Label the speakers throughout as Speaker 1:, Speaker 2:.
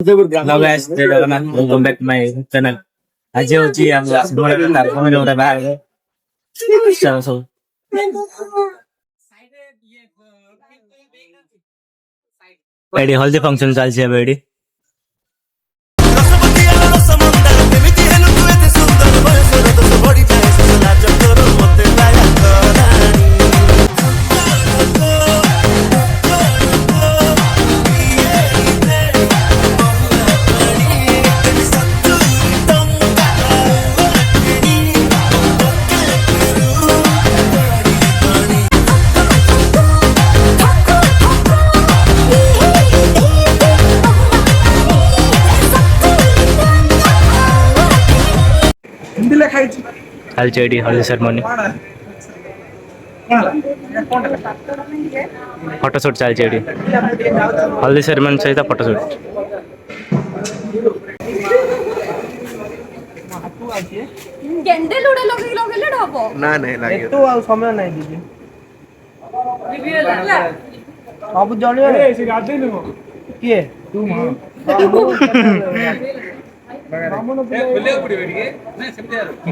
Speaker 1: Hello guys, jai Jagannath. Welcome back to my channel. आज होची आमला गोळे तारखमे गोळे बाहेर चलो सो एडी हल्दी फंक्शन चालছে ଏବେ ଏडी चालছে एडी हल्दी सेरेमनी फोटोशूट चालছে एडी हल्दी सेरेमनी सहित फोटोशूट
Speaker 2: कैंडल उडे लगेले ढाबो
Speaker 3: ना नहीं लागे
Speaker 4: तो आ समय नहीं दीदी सब जलियो रे से गादे नो किए तू मां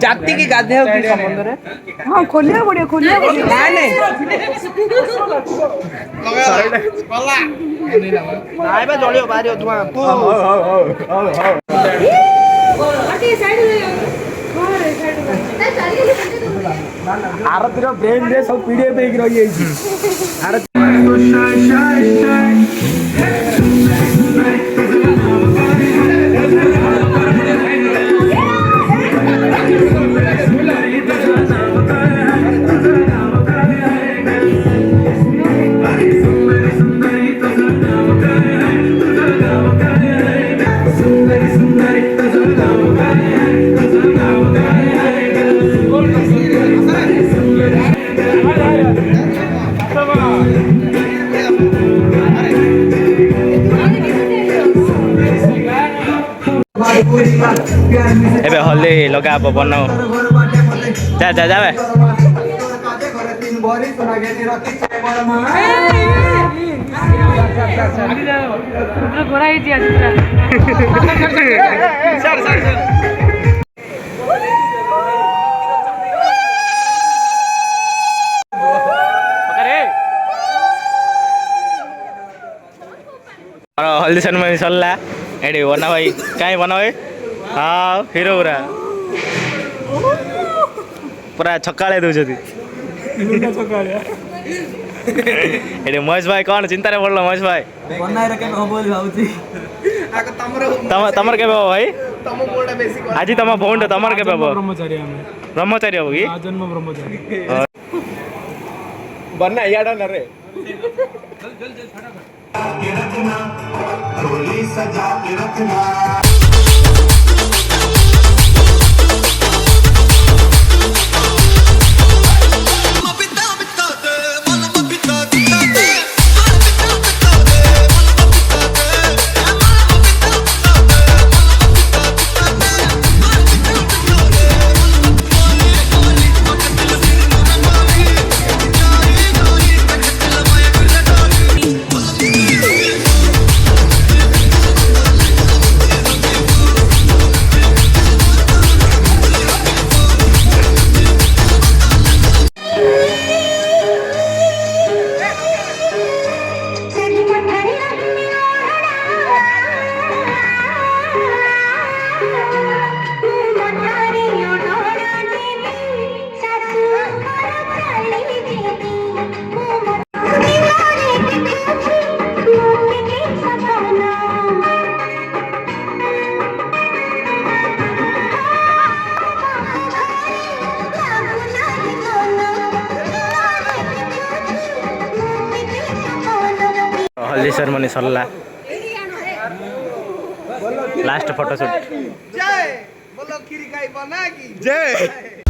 Speaker 4: जाति की गाधे हो की संबंध रे हां खोलिया बढ़िया नहीं नहीं पल्ला नाइ बा जलियो बाहरी धुआं तू
Speaker 2: अटी साइड
Speaker 4: आरतिर ब्रेन रे सब पीडीएफ एक रही है आर
Speaker 1: एबे हल्दी लगा बनाओ जा जा जावे
Speaker 2: घोड़ा ही दिया
Speaker 1: हल्दी सेरेमनी सरला एडी बना भाई कहीं बना भाई हाँ हीरो पूरा छकाले दूसरी एडी महेश भाई कौन चिंता रे पड़लो महेश भाई
Speaker 4: बनाए रखे हो बोली भाउची
Speaker 1: तमर केबे हो भाई
Speaker 3: तम कोडा बेसी
Speaker 1: आज तम भौंड तमर केबे हो
Speaker 4: ब्रह्मचारी हमें
Speaker 1: ब्रह्मचारी हो की
Speaker 4: जन्म ब्रह्मचारी
Speaker 3: बन्ना याडा न रे
Speaker 5: डोली सजा के रखना
Speaker 1: हल्दी सेरेमनी सरला लास्ट फोटोशूट
Speaker 3: जय बोलो खीरी खाई बना की जय